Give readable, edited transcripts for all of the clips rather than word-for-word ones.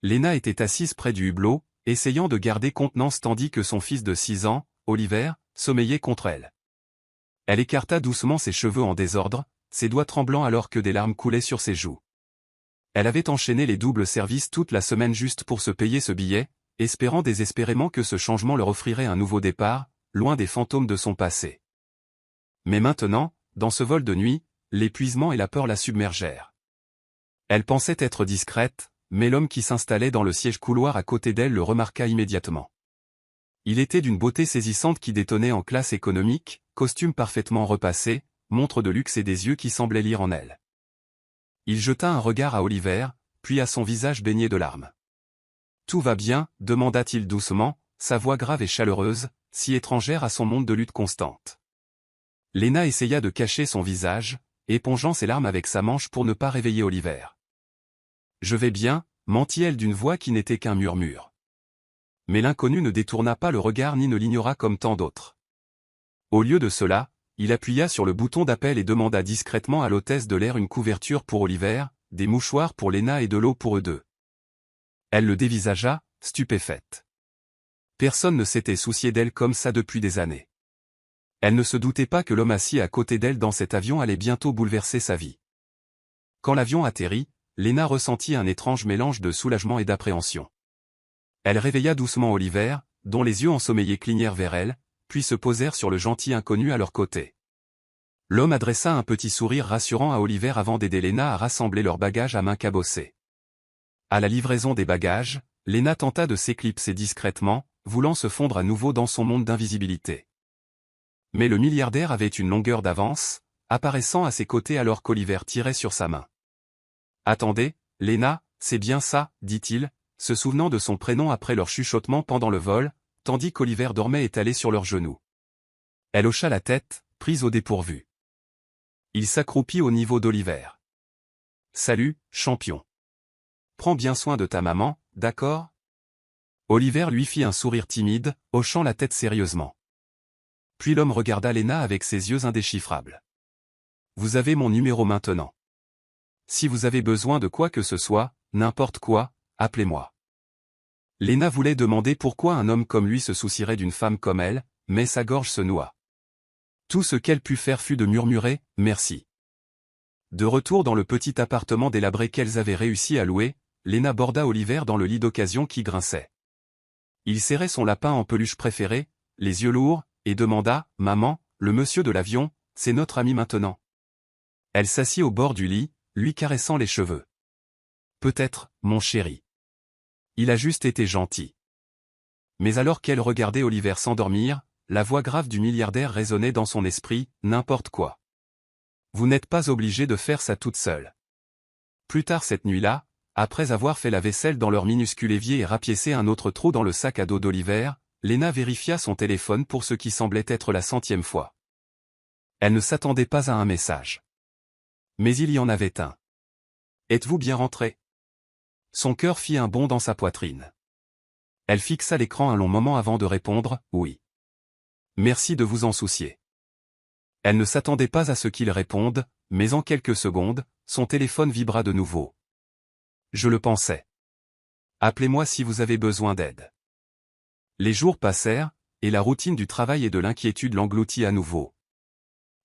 Léna était assise près du hublot, essayant de garder contenance tandis que son fils de 6 ans, Oliver, sommeillait contre elle. Elle écarta doucement ses cheveux en désordre, ses doigts tremblants alors que des larmes coulaient sur ses joues. Elle avait enchaîné les doubles services toute la semaine juste pour se payer ce billet, espérant désespérément que ce changement leur offrirait un nouveau départ, loin des fantômes de son passé. Mais maintenant, dans ce vol de nuit, l'épuisement et la peur la submergèrent. Elle pensait être discrète, mais l'homme qui s'installait dans le siège couloir à côté d'elle le remarqua immédiatement. Il était d'une beauté saisissante qui détonnait en classe économique, costume parfaitement repassé, montre de luxe et des yeux qui semblaient lire en elle. Il jeta un regard à Oliver, puis à son visage baigné de larmes. « Tout va bien ?» demanda-t-il doucement, sa voix grave et chaleureuse, si étrangère à son monde de lutte constante. Léna essaya de cacher son visage, épongeant ses larmes avec sa manche pour ne pas réveiller Oliver. « Je vais bien » mentit-elle d'une voix qui n'était qu'un murmure. Mais l'inconnu ne détourna pas le regard ni ne l'ignora comme tant d'autres. Au lieu de cela, il appuya sur le bouton d'appel et demanda discrètement à l'hôtesse de l'air une couverture pour Oliver, des mouchoirs pour Léna et de l'eau pour eux deux. Elle le dévisagea, stupéfaite. Personne ne s'était soucié d'elle comme ça depuis des années. Elle ne se doutait pas que l'homme assis à côté d'elle dans cet avion allait bientôt bouleverser sa vie. Quand l'avion atterrit, Léna ressentit un étrange mélange de soulagement et d'appréhension. Elle réveilla doucement Oliver, dont les yeux ensommeillés clignèrent vers elle, puis se posèrent sur le gentil inconnu à leur côté. L'homme adressa un petit sourire rassurant à Oliver avant d'aider Léna à rassembler leurs bagages à main cabossée. À la livraison des bagages, Léna tenta de s'éclipser discrètement, voulant se fondre à nouveau dans son monde d'invisibilité. Mais le milliardaire avait une longueur d'avance, apparaissant à ses côtés alors qu'Oliver tirait sur sa main. « Attendez, Léna, c'est bien ça » dit-il, se souvenant de son prénom après leur chuchotement pendant le vol, tandis qu'Oliver dormait étalé sur leurs genoux. Elle hocha la tête, prise au dépourvu. Il s'accroupit au niveau d'Oliver. « Salut, champion. Prends bien soin de ta maman, d'accord ?» Oliver lui fit un sourire timide, hochant la tête sérieusement. Puis l'homme regarda Léna avec ses yeux indéchiffrables. « Vous avez mon numéro maintenant. Si vous avez besoin de quoi que ce soit, n'importe quoi, appelez-moi. » Léna voulait demander pourquoi un homme comme lui se soucierait d'une femme comme elle, mais sa gorge se noua. Tout ce qu'elle put faire fut de murmurer « merci ». De retour dans le petit appartement délabré qu'elles avaient réussi à louer, Léna borda Oliver dans le lit d'occasion qui grinçait. Il serrait son lapin en peluche préféré, les yeux lourds, et demanda « Maman, le monsieur de l'avion, c'est notre ami maintenant ?» Elle s'assit au bord du lit, lui caressant les cheveux. « Peut-être, mon chéri. Il a juste été gentil. » Mais alors qu'elle regardait Oliver s'endormir, la voix grave du milliardaire résonnait dans son esprit, « N'importe quoi. Vous n'êtes pas obligé de faire ça toute seule. » Plus tard cette nuit-là, après avoir fait la vaisselle dans leur minuscule évier et rapiécé un autre trou dans le sac à dos d'Oliver, Léna vérifia son téléphone pour ce qui semblait être la 100e fois. Elle ne s'attendait pas à un message. Mais il y en avait un. « Êtes-vous bien rentré ?» Son cœur fit un bond dans sa poitrine. Elle fixa l'écran un long moment avant de répondre « Oui. » « Merci de vous en soucier. » Elle ne s'attendait pas à ce qu'il réponde, mais en quelques secondes, son téléphone vibra de nouveau. « Je le pensais. Appelez-moi si vous avez besoin d'aide. » Les jours passèrent, et la routine du travail et de l'inquiétude l'engloutit à nouveau.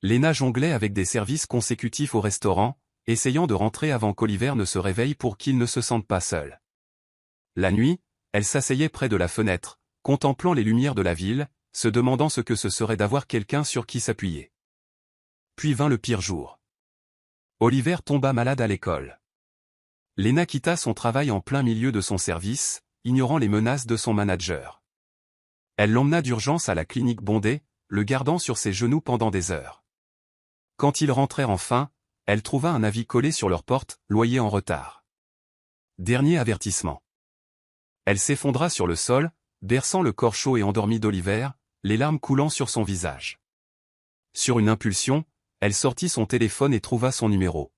Léna jonglait avec des services consécutifs au restaurant, essayant de rentrer avant qu'Oliver ne se réveille pour qu'il ne se sente pas seul. La nuit, elle s'asseyait près de la fenêtre, contemplant les lumières de la ville, se demandant ce que ce serait d'avoir quelqu'un sur qui s'appuyer. Puis vint le pire jour. Oliver tomba malade à l'école. Léna quitta son travail en plein milieu de son service, ignorant les menaces de son manager. Elle l'emmena d'urgence à la clinique bondée, le gardant sur ses genoux pendant des heures. Quand ils rentrèrent enfin, elle trouva un avis collé sur leur porte, loyer en retard. Dernier avertissement. Elle s'effondra sur le sol, berçant le corps chaud et endormi d'Oliver, les larmes coulant sur son visage. Sur une impulsion, elle sortit son téléphone et trouva son numéro.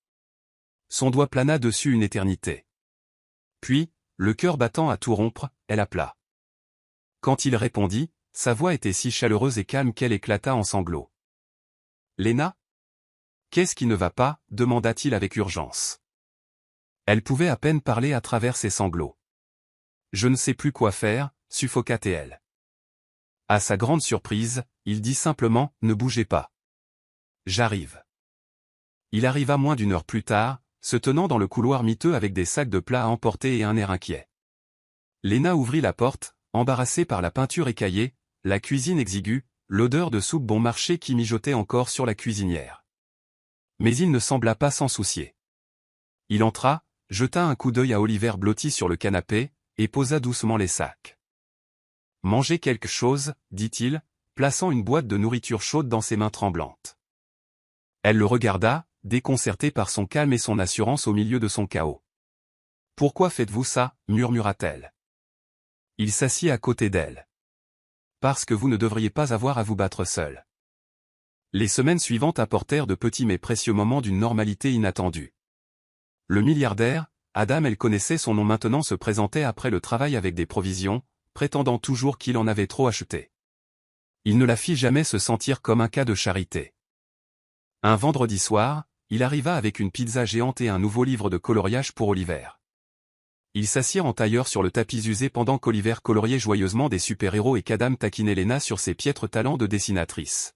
Son doigt plana dessus une éternité. Puis, le cœur battant à tout rompre, elle appela. Quand il répondit, sa voix était si chaleureuse et calme qu'elle éclata en sanglots. « Léna ? Qu'est-ce qui ne va pas » demanda-t-il avec urgence. Elle pouvait à peine parler à travers ses sanglots. Je ne sais plus quoi faire, suffoqua-t-elle. À sa grande surprise, il dit simplement, ne bougez pas. J'arrive. Il arriva moins d'une heure plus tard, se tenant dans le couloir miteux avec des sacs de plats à emporter et un air inquiet. Léna ouvrit la porte, embarrassée par la peinture écaillée, la cuisine exiguë, l'odeur de soupe bon marché qui mijotait encore sur la cuisinière. Mais il ne sembla pas s'en soucier. Il entra, jeta un coup d'œil à Oliver blotti sur le canapé, et posa doucement les sacs. « Mangez quelque chose, dit-il, plaçant une boîte de nourriture chaude dans ses mains tremblantes. Elle le regarda, déconcertée par son calme et son assurance au milieu de son chaos. « Pourquoi faites-vous ça » murmura-t-elle. Il s'assit à côté d'elle. « Parce que vous ne devriez pas avoir à vous battre seul. » Les semaines suivantes apportèrent de petits mais précieux moments d'une normalité inattendue. Le milliardaire, Adam, elle connaissait son nom maintenant, se présentait après le travail avec des provisions, prétendant toujours qu'il en avait trop acheté. Il ne la fit jamais se sentir comme un cas de charité. Un vendredi soir, il arriva avec une pizza géante et un nouveau livre de coloriage pour Oliver. Ils s'assirent en tailleur sur le tapis usé pendant qu'Oliver coloriait joyeusement des super-héros et qu'Adam taquinait Léna sur ses piètres talents de dessinatrice.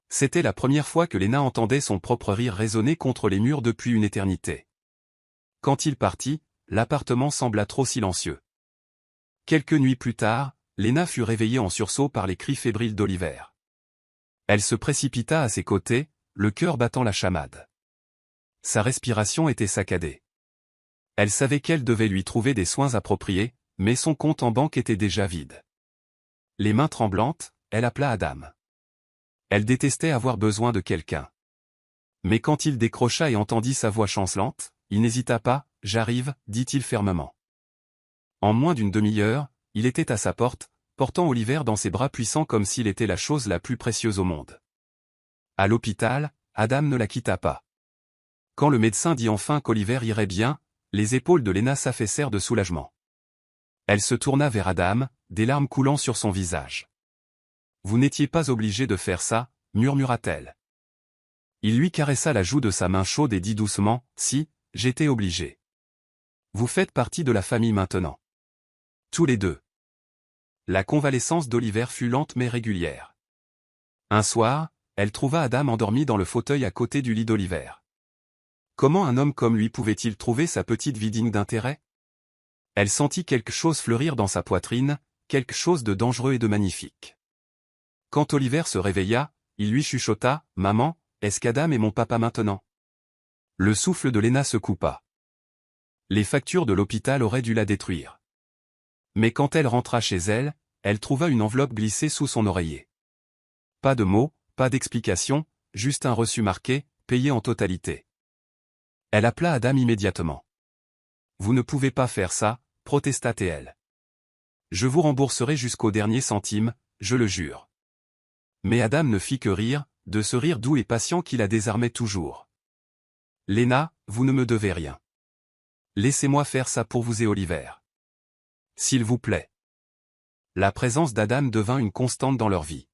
C'était la première fois que Léna entendait son propre rire résonner contre les murs depuis une éternité. Quand il partit, l'appartement sembla trop silencieux. Quelques nuits plus tard, Léna fut réveillée en sursaut par les cris fébriles d'Oliver. Elle se précipita à ses côtés, le cœur battant la chamade. Sa respiration était saccadée. Elle savait qu'elle devait lui trouver des soins appropriés, mais son compte en banque était déjà vide. Les mains tremblantes, elle appela Adam. Elle détestait avoir besoin de quelqu'un. Mais quand il décrocha et entendit sa voix chancelante, il n'hésita pas, « J'arrive » dit-il fermement. En moins d'une demi-heure, il était à sa porte, portant Oliver dans ses bras puissants comme s'il était la chose la plus précieuse au monde. À l'hôpital, Adam ne la quitta pas. Quand le médecin dit enfin qu'Oliver irait bien, les épaules de Léna s'affaissèrent de soulagement. Elle se tourna vers Adam, des larmes coulant sur son visage. « Vous n'étiez pas obligé de faire ça » murmura-t-elle. Il lui caressa la joue de sa main chaude et dit doucement, « Si, j'étais obligé. Vous faites partie de la famille maintenant. » Tous les deux. La convalescence d'Oliver fut lente mais régulière. Un soir, elle trouva Adam endormi dans le fauteuil à côté du lit d'Oliver. Comment un homme comme lui pouvait-il trouver sa petite vie digne d'intérêt? Elle sentit quelque chose fleurir dans sa poitrine, quelque chose de dangereux et de magnifique. Quand Oliver se réveilla, il lui chuchota, « Maman, est-ce qu'Adam est mon papa maintenant ?» Le souffle de Léna se coupa. Les factures de l'hôpital auraient dû la détruire. Mais quand elle rentra chez elle, elle trouva une enveloppe glissée sous son oreiller. Pas de mots, pas d'explication, juste un reçu marqué, payé en totalité. Elle appela Adam immédiatement. « Vous ne pouvez pas faire ça » protesta-t-elle. « Je vous rembourserai jusqu'au dernier centime, je le jure. » Mais Adam ne fit que rire, de ce rire doux et patient qui la désarmait toujours. « Léna, vous ne me devez rien. Laissez-moi faire ça pour vous et Oliver. S'il vous plaît. » La présence d'Adam devint une constante dans leur vie.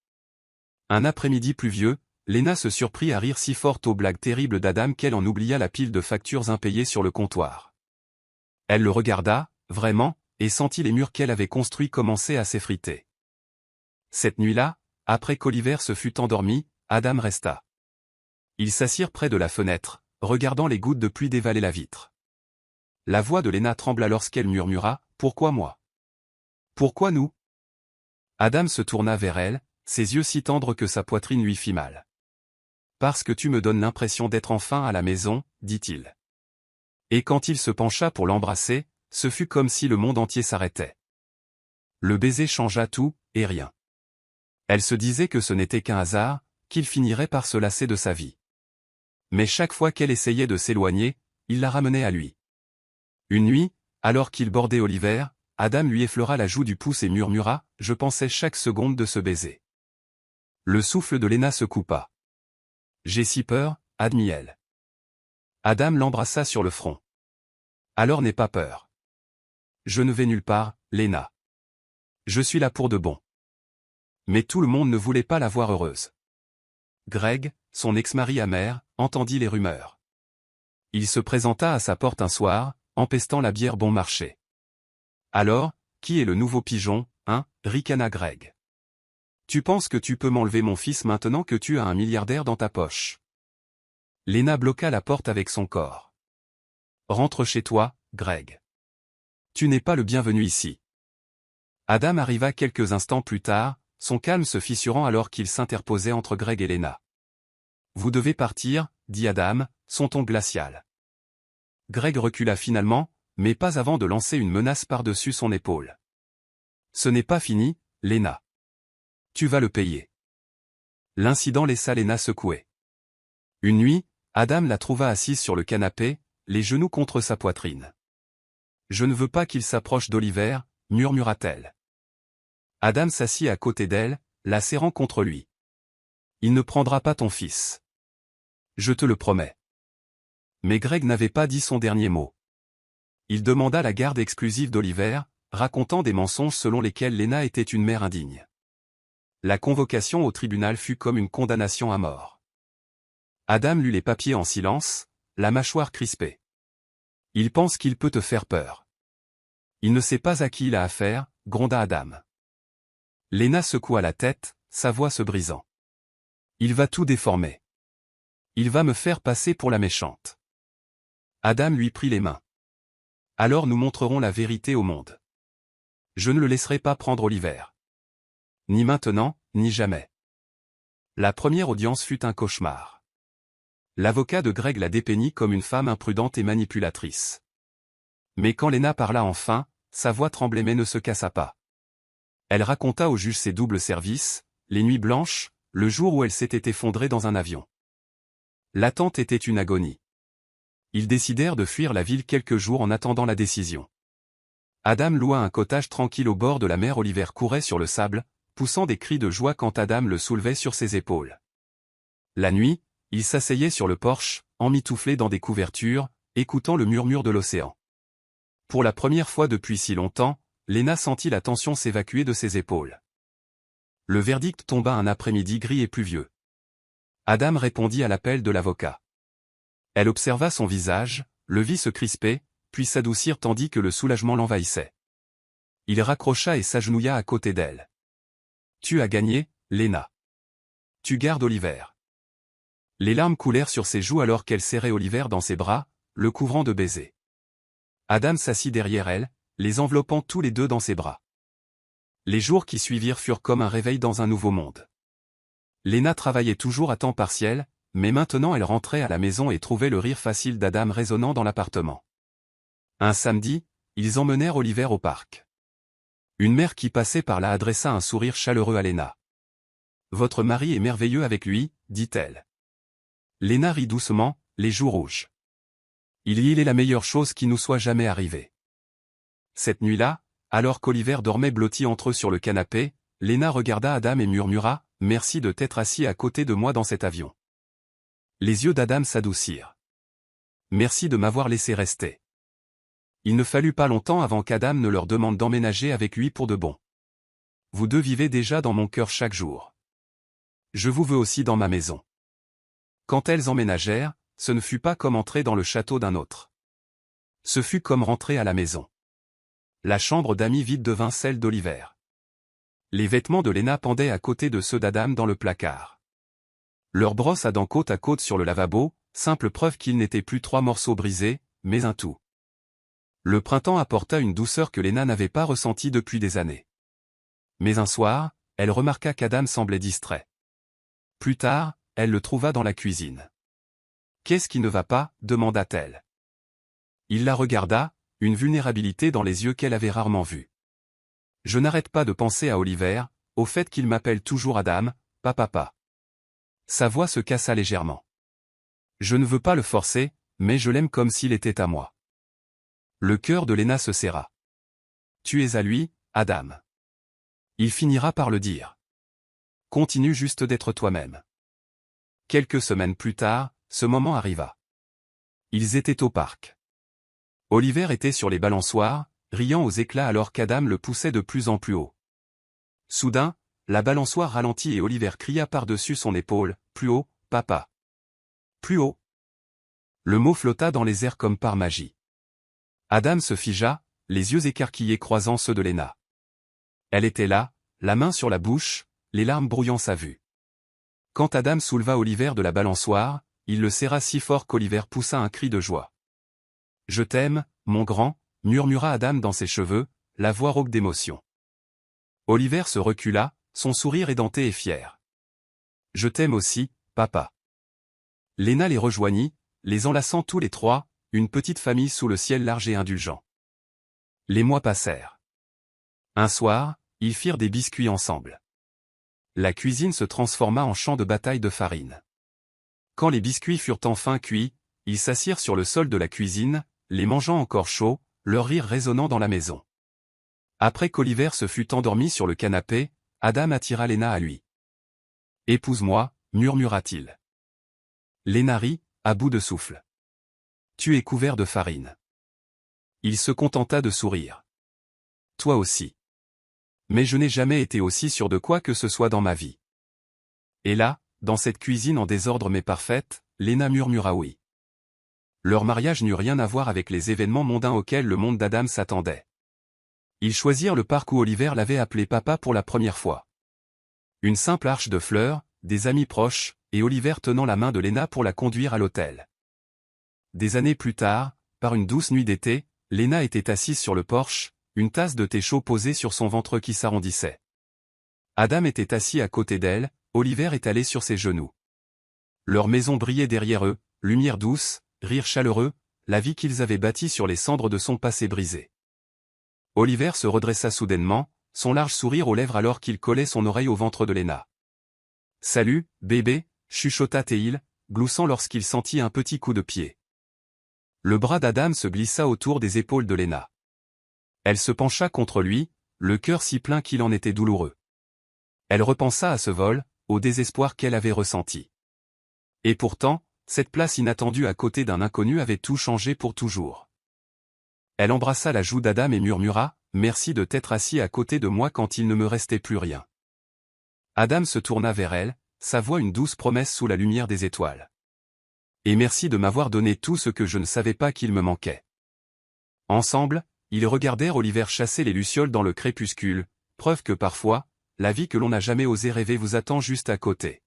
Un après-midi pluvieux, Léna se surprit à rire si fort aux blagues terribles d'Adam qu'elle en oublia la pile de factures impayées sur le comptoir. Elle le regarda, vraiment, et sentit les murs qu'elle avait construits commencer à s'effriter. Cette nuit-là, après qu'Oliver se fut endormi, Adam resta. Ils s'assirent près de la fenêtre, regardant les gouttes de pluie dévaler la vitre. La voix de Léna trembla lorsqu'elle murmura, « Pourquoi moi? Pourquoi nous ?» Adam se tourna vers elle, ses yeux si tendres que sa poitrine lui fit mal. « Parce que tu me donnes l'impression d'être enfin à la maison, » dit-il. Et quand il se pencha pour l'embrasser, ce fut comme si le monde entier s'arrêtait. Le baiser changea tout, et rien. Elle se disait que ce n'était qu'un hasard, qu'il finirait par se lasser de sa vie. Mais chaque fois qu'elle essayait de s'éloigner, il la ramenait à lui. Une nuit, alors qu'il bordait Oliver, Adam lui effleura la joue du pouce et murmura, « Je pensais chaque seconde de ce baiser. » Le souffle de Léna se coupa. « J'ai si peur, » admit-elle. Adam l'embrassa sur le front. « Alors n'aie pas peur. Je ne vais nulle part, Léna. Je suis là pour de bon. » Mais tout le monde ne voulait pas la voir heureuse. Greg, son ex-mari amer, entendit les rumeurs. Il se présenta à sa porte un soir, empestant la bière bon marché. Alors, Qui est le nouveau pigeon, hein, ricana Greg. Tu penses que tu peux m'enlever mon fils maintenant que tu as un milliardaire dans ta poche? Lena bloqua la porte avec son corps. Rentre chez toi, Greg. Tu n'es pas le bienvenu ici. Adam arriva quelques instants plus tard, son calme se fissurant alors qu'il s'interposait entre Greg et Lena. Vous devez partir, dit Adam, son ton glacial. Greg recula finalement, mais pas avant de lancer une menace par-dessus son épaule. Ce n'est pas fini, Lena. Tu vas le payer. L'incident laissa Lena secouée. Une nuit, Adam la trouva assise sur le canapé, les genoux contre sa poitrine. Je ne veux pas qu'il s'approche d'Oliver, murmura-t-elle. Adam s'assit à côté d'elle, la serrant contre lui. Il ne prendra pas ton fils. Je te le promets. Mais Greg n'avait pas dit son dernier mot. Il demanda la garde exclusive d'Oliver, racontant des mensonges selon lesquels Lena était une mère indigne. La convocation au tribunal fut comme une condamnation à mort. Adam lut les papiers en silence, la mâchoire crispée. Il pense qu'il peut te faire peur. Il ne sait pas à qui il a affaire, gronda Adam. Lena secoua la tête, sa voix se brisant. Il va tout déformer. Il va me faire passer pour la méchante. Adam lui prit les mains. Alors nous montrerons la vérité au monde. Je ne le laisserai pas prendre Oliver. Ni maintenant, ni jamais. La première audience fut un cauchemar. L'avocat de Greg la dépeignit comme une femme imprudente et manipulatrice. Mais quand Lena parla enfin, sa voix tremblait mais ne se cassa pas. Elle raconta au juge ses doubles services, les nuits blanches, le jour où elle s'était effondrée dans un avion. L'attente était une agonie. Ils décidèrent de fuir la ville quelques jours en attendant la décision. Adam loua un cottage tranquille au bord de la mer. Oliver courait sur le sable, poussant des cris de joie quand Adam le soulevait sur ses épaules. La nuit, il s'asseyait sur le porche, emmitouflé dans des couvertures, écoutant le murmure de l'océan. Pour la première fois depuis si longtemps, Lena sentit la tension s'évacuer de ses épaules. Le verdict tomba un après-midi gris et pluvieux. Adam répondit à l'appel de l'avocat. Elle observa son visage, le vit se crisper, puis s'adoucir tandis que le soulagement l'envahissait. Il raccrocha et s'agenouilla à côté d'elle. Tu as gagné, Lena. Tu gardes Oliver. Les larmes coulèrent sur ses joues alors qu'elle serrait Oliver dans ses bras, le couvrant de baisers. Adam s'assit derrière elle, les enveloppant tous les deux dans ses bras. Les jours qui suivirent furent comme un réveil dans un nouveau monde. Lena travaillait toujours à temps partiel, mais maintenant elle rentrait à la maison et trouvait le rire facile d'Adam résonnant dans l'appartement. Un samedi, ils emmenèrent Oliver au parc. Une mère qui passait par là adressa un sourire chaleureux à Lena. « Votre mari est merveilleux avec lui, dit-elle. » Lena rit doucement, les joues rouges. « Il est la meilleure chose qui nous soit jamais arrivée. » Cette nuit-là, alors qu'Oliver dormait blotti entre eux sur le canapé, Lena regarda Adam et murmura « Merci de t'être assis à côté de moi dans cet avion. » Les yeux d'Adam s'adoucirent. « Merci de m'avoir laissé rester. » Il ne fallut pas longtemps avant qu'Adam ne leur demande d'emménager avec lui pour de bon. « Vous deux vivez déjà dans mon cœur chaque jour. Je vous veux aussi dans ma maison. » Quand elles emménagèrent, ce ne fut pas comme entrer dans le château d'un autre. Ce fut comme rentrer à la maison. La chambre d'Amy vide devint celle d'Oliver. Les vêtements de Lena pendaient à côté de ceux d'Adam dans le placard. Leur brosse à dents côte à côte sur le lavabo, simple preuve qu'ils n'étaient plus trois morceaux brisés, mais un tout. Le printemps apporta une douceur que Lena n'avait pas ressentie depuis des années. Mais un soir, elle remarqua qu'Adam semblait distrait. Plus tard, elle le trouva dans la cuisine. « Qu'est-ce qui ne va pas ?» demanda-t-elle. Il la regarda, une vulnérabilité dans les yeux qu'elle avait rarement vue. « Je n'arrête pas de penser à Oliver, au fait qu'il m'appelle toujours Adam, papa. » Sa voix se cassa légèrement. « Je ne veux pas le forcer, mais je l'aime comme s'il était à moi. » Le cœur de Lena se serra. « Tu es à lui, Adam. Il finira par le dire. Continue juste d'être toi-même. » Quelques semaines plus tard, ce moment arriva. Ils étaient au parc. Oliver était sur les balançoires, riant aux éclats alors qu'Adam le poussait de plus en plus haut. Soudain, la balançoire ralentit et Oliver cria par-dessus son épaule, « Plus haut, papa. Plus haut. » Le mot flotta dans les airs comme par magie. Adam se figea, les yeux écarquillés croisant ceux de Léna. Elle était là, la main sur la bouche, les larmes brouillant sa vue. Quand Adam souleva Oliver de la balançoire, il le serra si fort qu'Oliver poussa un cri de joie. « Je t'aime, mon grand », murmura Adam dans ses cheveux, la voix rauque d'émotion. Oliver se recula, son sourire édenté et fier. « Je t'aime aussi, papa. » Léna les rejoignit, les enlaçant tous les trois, une petite famille sous le ciel large et indulgent. Les mois passèrent. Un soir, ils firent des biscuits ensemble. La cuisine se transforma en champ de bataille de farine. Quand les biscuits furent enfin cuits, ils s'assirent sur le sol de la cuisine, les mangeant encore chauds, leur rire résonnant dans la maison. Après qu'Oliver se fut endormi sur le canapé, Adam attira Léna à lui. « Épouse-moi » murmura-t-il. Léna rit, à bout de souffle. « Tu es couvert de farine. » Il se contenta de sourire. « Toi aussi. » Mais je n'ai jamais été aussi sûr de quoi que ce soit dans ma vie. Et là, dans cette cuisine en désordre mais parfaite, Léna murmura oui. Leur mariage n'eut rien à voir avec les événements mondains auxquels le monde d'Adam s'attendait. Ils choisirent le parc où Oliver l'avait appelé papa pour la première fois. Une simple arche de fleurs, des amis proches, et Oliver tenant la main de Léna pour la conduire à l'hôtel. Des années plus tard, par une douce nuit d'été, Léna était assise sur le porche, une tasse de thé chaud posée sur son ventre qui s'arrondissait. Adam était assis à côté d'elle, Oliver étalé sur ses genoux. Leur maison brillait derrière eux, lumière douce, rire chaleureux, la vie qu'ils avaient bâtie sur les cendres de son passé brisé. Oliver se redressa soudainement, son large sourire aux lèvres alors qu'il collait son oreille au ventre de Léna. « Salut, bébé » chuchota Théil, gloussant lorsqu'il sentit un petit coup de pied. Le bras d'Adam se glissa autour des épaules de Léna. Elle se pencha contre lui, le cœur si plein qu'il en était douloureux. Elle repensa à ce vol, au désespoir qu'elle avait ressenti. Et pourtant, cette place inattendue à côté d'un inconnu avait tout changé pour toujours. Elle embrassa la joue d'Adam et murmura « Merci de t'être assis à côté de moi quand il ne me restait plus rien. » Adam se tourna vers elle, sa voix une douce promesse sous la lumière des étoiles. « Et merci de m'avoir donné tout ce que je ne savais pas qu'il me manquait. » Ensemble, ils regardèrent Oliver chasser les lucioles dans le crépuscule, preuve que parfois, la vie que l'on n'a jamais osé rêver vous attend juste à côté.